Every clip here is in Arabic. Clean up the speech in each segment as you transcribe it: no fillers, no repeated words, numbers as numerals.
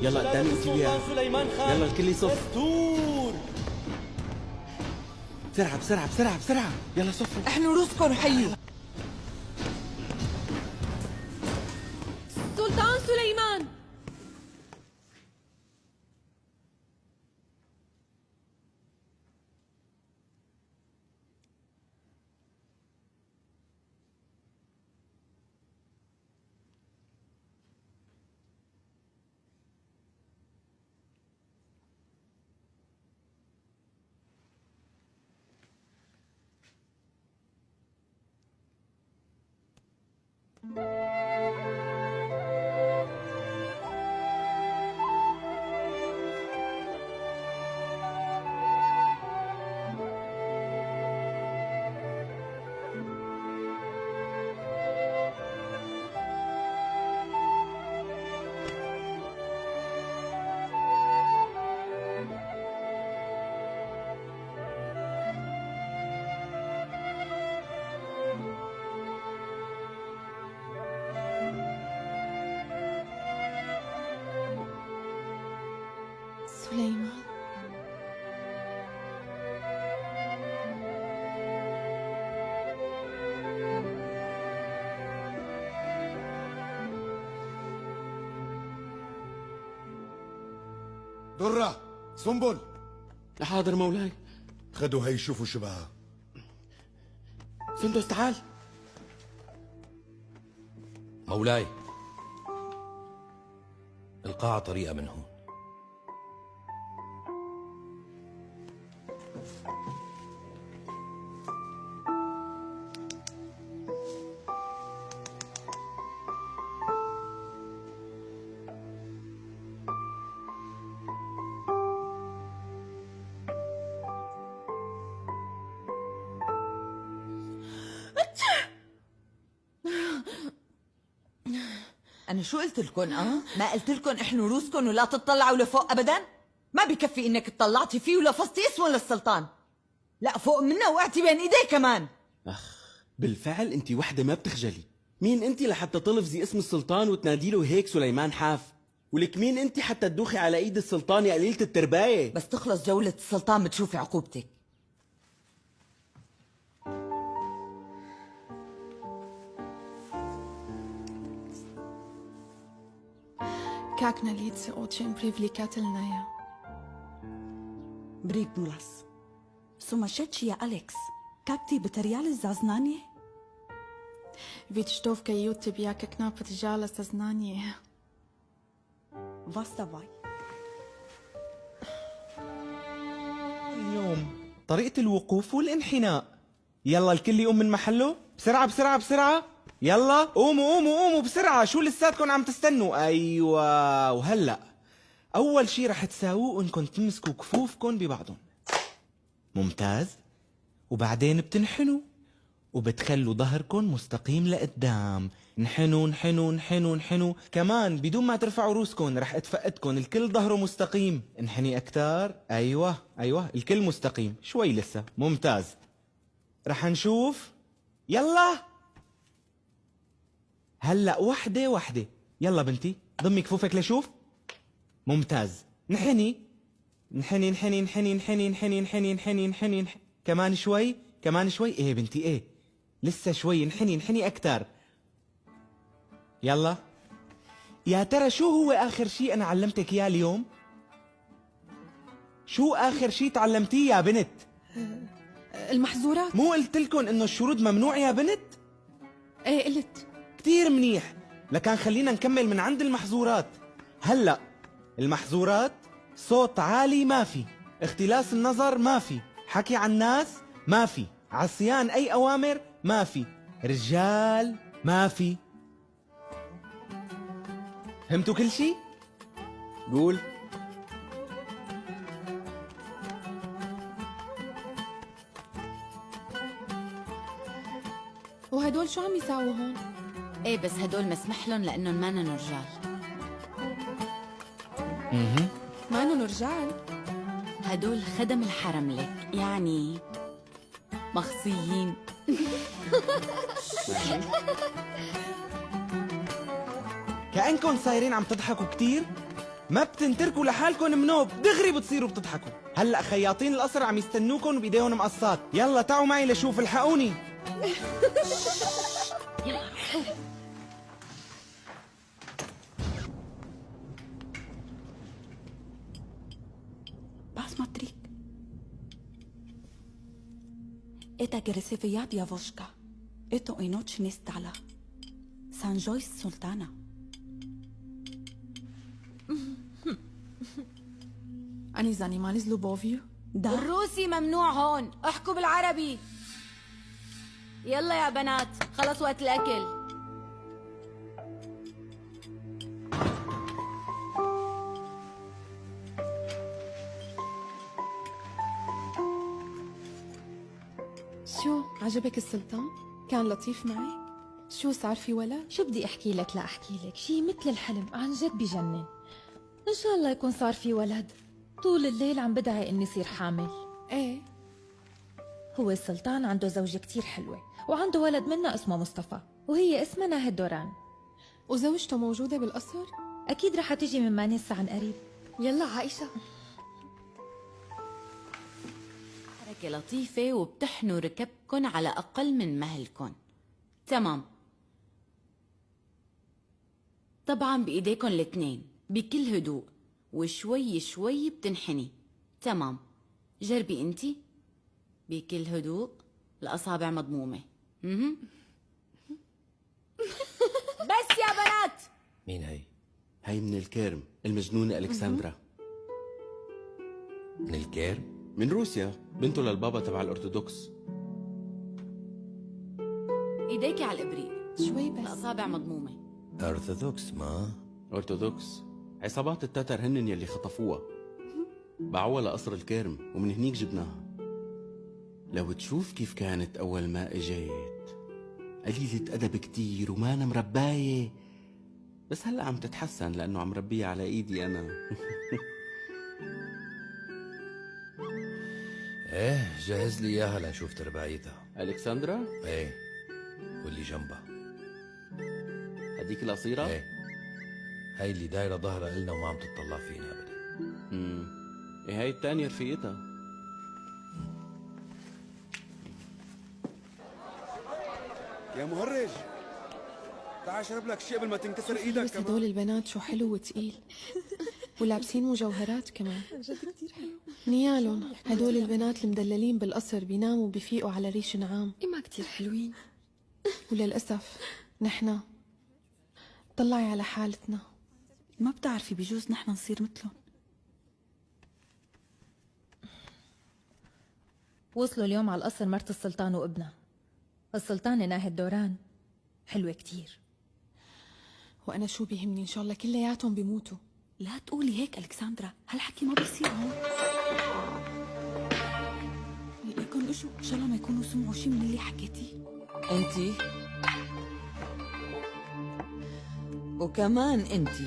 يلا قدامي انت وياه. سليمان خان. يلا الكل يصف. دستور. بسرعة بسرعة بسرعة بسرعة، يلا صفوا. احنا روسكن حيوا. سلطان سليمان. سليمان. درة، سنبل، حاضر مولاي. خدوا هي شوفوا شبهها. سندس تعال. مولاي، القاعة طريقة من هون. أنا شو قلت لكم؟ ما قلت لكم إحنا روسكن ولا تطلعوا لفوق أبداً؟ ما بكفي إنك اطلعتي فيه ولفظتي اسمه للسلطان. لا، فوق منا وقعتي بين إيديه كمان. بالفعل انت وحدة ما بتخجلي. مين انت لحتى تلفظي اسم السلطان وتنادي له هيك سليمان حاف؟ ولك مين انت حتى تدوخي على ايد السلطان يا قليلة الترباية؟ بس تخلص جولة السلطان بتشوفي عقوبتك. Как на лице очень привлекательная. Бригнулась. Сумасшедшая Алекс. Как ты потеряла сознание? Ведь что в каюте я как на потеряла сознание. Восставай. اليوم طريقة الوقوف والانحناء. يلا الكل يقوم من محله بسرعة بسرعة بسرعة. يلا قوموا قوموا قوموا بسرعة. شو لساتكم عم تستنوا؟ أيوة. وهلأ أول شي رح تساووه إنكم تمسكوا كفوفكم ببعضهم. ممتاز. وبعدين بتنحنوا وبتخلوا ظهركم مستقيم لقدام. انحنوا انحنوا انحنوا انحنوا كمان بدون ما ترفعوا روسكم. رح اتفقدكم الكل ظهره مستقيم. انحني أكتر. أيوة أيوة الكل مستقيم. شوي لسه. ممتاز. رح نشوف. يلا هلأ وحدة وحدة. يلا بنتي ضمي كفوفك لشوف. ممتاز. انحني انحني انحني انحني انحني انحني انحني انحني انحني. كمان شوي كمان شوي. ايه بنتي ايه لسه شوي. انحني انحني أكتر. يلا. يا ترى شو هو آخر شيء أنا علمتك إياه اليوم؟ شو آخر شيء تعلمتيه يا بنت؟ المحظورات. مو قلت لكم إنه الشرود ممنوع يا بنت؟ ايه قلت. كتير منيح. لكان خلينا نكمل من عند المحظورات. هلأ المحظورات: صوت عالي ما في، اختلاس النظر ما في، حكي عن الناس ما في، عصيان أي أوامر ما في، رجال ما في. فهمتوا كل شي؟ قول. وهدول شو عم يساووا هون؟ ايه بس هدول مسمح لهم لانهم مانن رجال. مانن رجال؟ هدول خدم الحرم لك، يعني مخصيين. كأنكم صايرين عم تضحكوا كتير. ما بتنتركوا لحالكم منوب دغري بتصيروا بتضحكوا. هلا خياطين القصر عم يستنوكم بايديهم مقصات. يلا تعوا معي لشوف، الحقوني. Посмотри. Это красивая девушка. Это и ночь не стала. Сан-Джойс Султана. أني زاني ما نزلوا بوفيو؟ Да. الروسي ممنوع هون، احكوا بالعربي. يلا يا بنات، خلص وقت الأكل. شو عجبك السلطان؟ كان لطيف معي؟ شو صار في ولد؟ شو بدي احكي لك؟ لا احكي لك شي مثل الحلم، عن جد بجنن. ان شاء الله يكون صار في ولد. طول الليل عم بدعي اني صير حامل. ايه هو السلطان عنده زوجة كتير حلوة وعنده ولد منها اسمه مصطفى وهي اسمها ناهد دوران. وزوجته موجودة بالقصر؟ اكيد رح تيجي من مانيسا عن قريب. يلا عائشة. حركة لطيفة وبتحنوا ركبكن على أقل من مهلكن. تمام. طبعا بإيديكن الاتنين بكل هدوء وشوي شوي بتنحني. تمام. جربي انتي بكل هدوء، الأصابع مضمومة. بس يا بنات. مين هي؟ هي من الكرم، المجنونة ألكسندرا. من الكير؟ من روسيا، بنته للبابا تبع الأرثوذكس. ايديكي على الإبريق، شوي بس. الأصابع مضمومة. أرثوذكس ما؟ أرثوذكس، عصابات التتر هنن يلي خطفوها، باعوها لقصر الكرم ومن هنيك جبناها. لو تشوف كيف كانت أول ما إجيت، قليلة أدب كتير وما مرباية، بس هلأ عم تتحسن لأنه عم ربيها على إيدي أنا. ايه جهز لي اياها لنشوف تربايتها. ألكسندرا، ايه واللي جنبها. هديك القصيرة؟ ايه هاي اللي دايرة ظهرها إلنا وما عم تطلع فينا أبدا. إيه هاي التانية رفيقتها. يا مهرج، تعال اشرب لك شيء قبل ما تنكسر ايدك بس هدول البنات شو حلو وتقيل، ولابسين مجوهرات كمان. نيالهم هدول البنات المدللين بالقصر بيناموا بيفيقوا على ريش نعام. ما كتير حلوين. وللأسف نحنا طلعي على حالتنا. ما بتعرفي بجوز نحن نصير مثلهم. وصلوا اليوم على القصر مرت السلطان وابنها. السلطانة ناهد دوران حلوة كتير. وأنا شو بيهمني، إن شاء الله كلياتهم بيموتوا. لا تقولي هيك ألكسندرا، هالحكي ما بيصير هون. ليكن اجوا، ان شاء الله ما يكونوا سمعوا شي من اللي حكيتيه. انتي وكمان انتي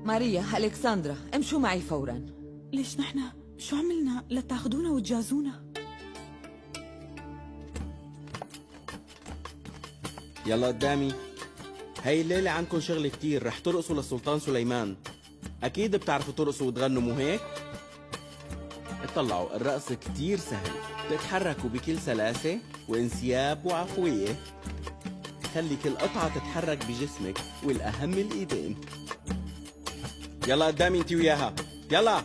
ماريا، ألكسندرا، امشوا معي فورا. ليش نحن شو عملنا لتاخدونا وتجازونا؟ يلا قدامي. هاي الليلة عندكم شغل كتير، رح ترقصوا للسلطان سليمان. أكيد بتعرفوا ترقصوا وتغنوا مو هيك؟ اطلعوا، الرقص كتير سهل، تتحركوا بكل سلاسة وانسياب وعفوية. خلي كل قطعة تتحرك بجسمك، والأهم الإيدين. يلا قدامي انتي وياها، يلا.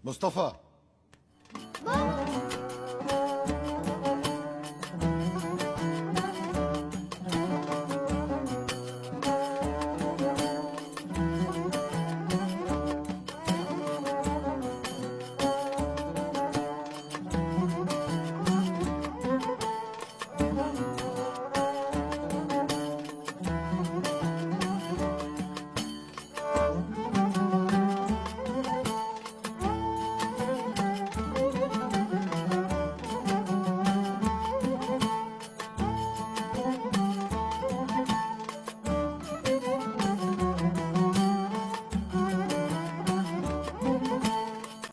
مصطفى، بابا